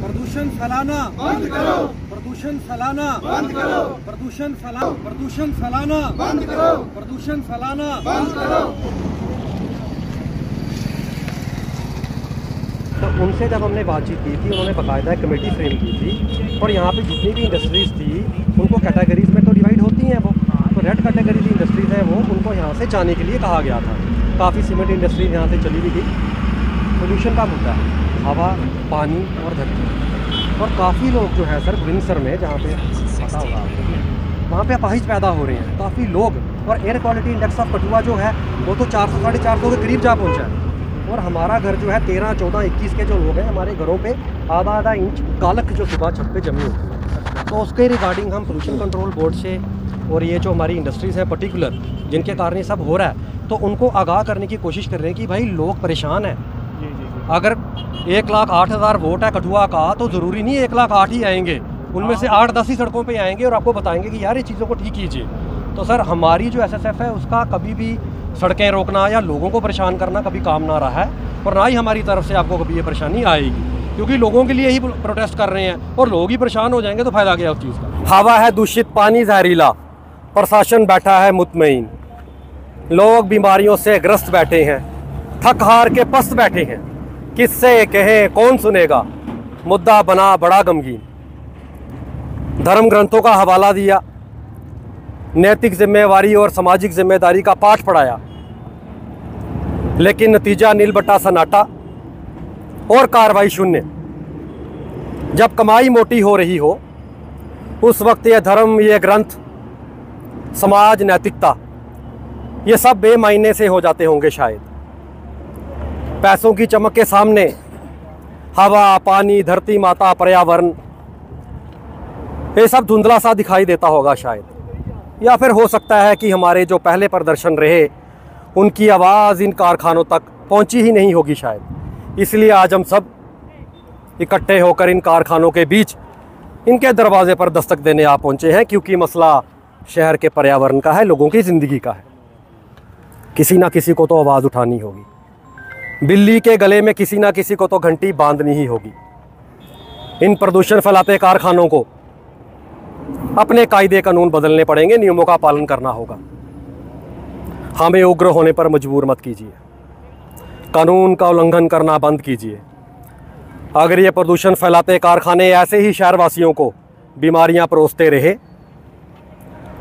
प्रदूषण फैलाना बंद करो, प्रदूषण फैलाना बंद करो, प्रदूषण फैलाना बंद करो, प्रदूषण फैलाना बंद करो। तो उनसे जब हमने बातचीत की थी, उन्होंने बाकायदा कमेटी फ्रेम की थी और यहाँ पे जितनी भी इंडस्ट्रीज़ थी उनको कैटेगरीज़ में तो डिवाइड होती हैं वो, तो रेड कैटेगरी की इंडस्ट्रीज़ हैं वो, उनको यहाँ से जाने के लिए कहा गया था। काफ़ी सीमेंट इंडस्ट्रीज़ यहाँ से चली भी थी। पोल्यूशन का मुद्दा है, हवा, पानी और धरती, और काफ़ी लोग जो है सर विंसर में, जहाँ पे पता होगा वहाँ पे अपाहिज पैदा हो रहे हैं काफ़ी लोग, और air quality index of Kathua जो है वो तो 400 साढ़े 400 के करीब जा पहुँचा है। और हमारा घर जो है 13, 14, 21 के जो लोग हैं, हमारे घरों पे आधा इंच कालक जो सुबह छत पे जमी होती है। तो उसके रिगार्डिंग हम पोल्यूशन कंट्रोल बोर्ड से और ये जो हमारी इंडस्ट्रीज़ हैं पर्टिकुलर, जिनके कारण ये सब हो रहा है, तो उनको आगाह करने की कोशिश कर रहे हैं कि भाई लोग परेशान हैं। अगर 1,08,000 वोट है कठुआ का, तो ज़रूरी नहीं 1,08,000 ही आएंगे, उनमें से 8-10 ही सड़कों पे आएंगे और आपको बताएंगे कि यार ये चीज़ों को ठीक कीजिए। तो सर हमारी जो SSF है उसका कभी भी सड़कें रोकना या लोगों को परेशान करना कभी काम ना रहा है, और ना ही हमारी तरफ से आपको कभी ये परेशानी आएगी, क्योंकि लोगों के लिए ही प्रोटेस्ट कर रहे हैं, और लोग ही परेशान हो जाएंगे तो फ़ायदा क्या उस चीज़ का। हवा है दूषित, पानी जहरीला, प्रशासन बैठा है मुतमईन, लोग बीमारियों से ग्रस्त बैठे हैं, थक हार के पस्त बैठे हैं, किससे कहें कौन सुनेगा, मुद्दा बना बड़ा गमगीन। धर्म ग्रंथों का हवाला दिया, नैतिक जिम्मेवारी और सामाजिक जिम्मेदारी का पाठ पढ़ाया, लेकिन नतीजा नील बट्टा सन्नाटा और कार्रवाई शून्य। जब कमाई मोटी हो रही हो उस वक्त ये धर्म, ये ग्रंथ, समाज, नैतिकता, ये सब बेमायने से हो जाते होंगे शायद। पैसों की चमक के सामने हवा, पानी, धरती माता, पर्यावरण, ये सब धुंधला सा दिखाई देता होगा शायद। या फिर हो सकता है कि हमारे जो पहले प्रदर्शन रहे उनकी आवाज़ इन कारखानों तक पहुंची ही नहीं होगी शायद, इसलिए आज हम सब इकट्ठे होकर इन कारखानों के बीच इनके दरवाजे पर दस्तक देने आ पहुंचे हैं, क्योंकि मसला शहर के पर्यावरण का है, लोगों की ज़िंदगी का है। किसी ना किसी को तो आवाज़ उठानी होगी, बिल्ली के गले में किसी ना किसी को तो घंटी बांधनी ही होगी। इन प्रदूषण फैलाते कारखानों को अपने कायदे कानून बदलने पड़ेंगे, नियमों का पालन करना होगा। हमें उग्र होने पर मजबूर मत कीजिए, कानून का उल्लंघन करना बंद कीजिए। अगर ये प्रदूषण फैलाते कारखाने ऐसे ही शहरवासियों को बीमारियां परोसते रहे,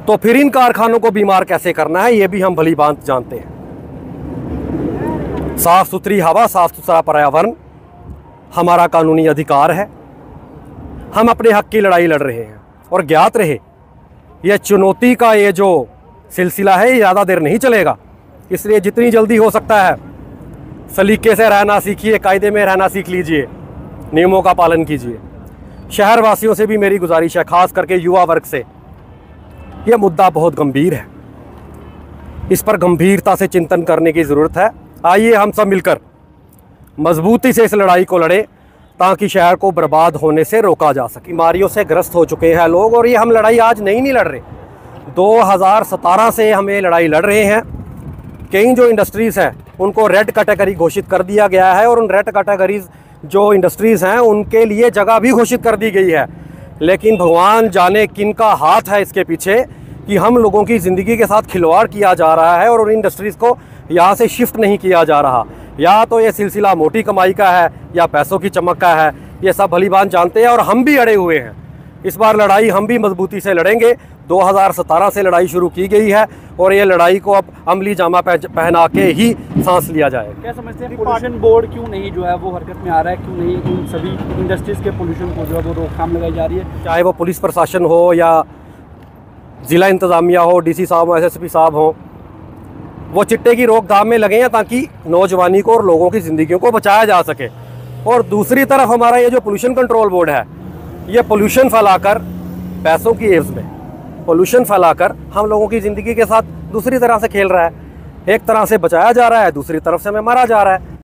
तो फिर इन कारखानों को बीमार कैसे करना है ये भी हम भली भांति जानते हैं। साफ सुथरी हवा, साफ सुथरा पर्यावरण हमारा कानूनी अधिकार है। हम अपने हक की लड़ाई लड़ रहे हैं, और ज्ञात रहे यह चुनौती का ये जो सिलसिला है ये ज़्यादा देर नहीं चलेगा, इसलिए जितनी जल्दी हो सकता है सलीके से रहना सीखिए, कायदे में रहना सीख लीजिए, नियमों का पालन कीजिए। शहरवासियों से भी मेरी गुजारिश है, खास करके युवा वर्ग से, यह मुद्दा बहुत गंभीर है, इस पर गंभीरता से चिंतन करने की ज़रूरत है। आइए हम सब मिलकर मजबूती से इस लड़ाई को लड़ें, ताकि शहर को बर्बाद होने से रोका जा सके। बीमारियों से ग्रस्त हो चुके हैं लोग, और ये हम लड़ाई आज नहीं लड़ रहे, 2017 से हम ये लड़ाई लड़ रहे हैं। कई जो इंडस्ट्रीज़ हैं उनको रेड कैटेगरी घोषित कर दिया गया है, और उन रेड कैटेगरीज जो इंडस्ट्रीज़ हैं उनके लिए जगह भी घोषित कर दी गई है। लेकिन भगवान जाने किन का हाथ है इसके पीछे, कि हम लोगों की ज़िंदगी के साथ खिलवाड़ किया जा रहा है और उन इंडस्ट्रीज़ को यहाँ से शिफ्ट नहीं किया जा रहा। या तो ये सिलसिला मोटी कमाई का है या पैसों की चमक का है, ये सब भलीभांति जानते हैं, और हम भी अड़े हुए हैं। इस बार लड़ाई हम भी मजबूती से लड़ेंगे। 2017 से लड़ाई शुरू की गई है, और ये लड़ाई को अब अमली जामा पहना के ही सांस लिया जाए। क्या समझते हैं पोल्यूशन बोर्ड क्यों नहीं जो है वो हरकत में आ रहा है, क्यों नहीं इन सभी इंडस्ट्रीज़ के पोल्यूशन को जो है वो रोकथाम लगाई जा रही है? चाहे वो पुलिस प्रशासन हो या ज़िला इंतज़ामिया हो, DC साहब हो, SSP साहब हो, वो चिट्टे की रोकथाम में लगे हैं ताकि नौजवानी को और लोगों की ज़िंदगियों को बचाया जा सके। और दूसरी तरफ हमारा ये जो पोल्यूशन कंट्रोल बोर्ड है, ये पोल्यूशन फैलाकर पैसों की एवज़ में पोल्यूशन फैलाकर हम लोगों की ज़िंदगी के साथ दूसरी तरह से खेल रहा है। एक तरह से बचाया जा रहा है, दूसरी तरफ से हमें मारा जा रहा है।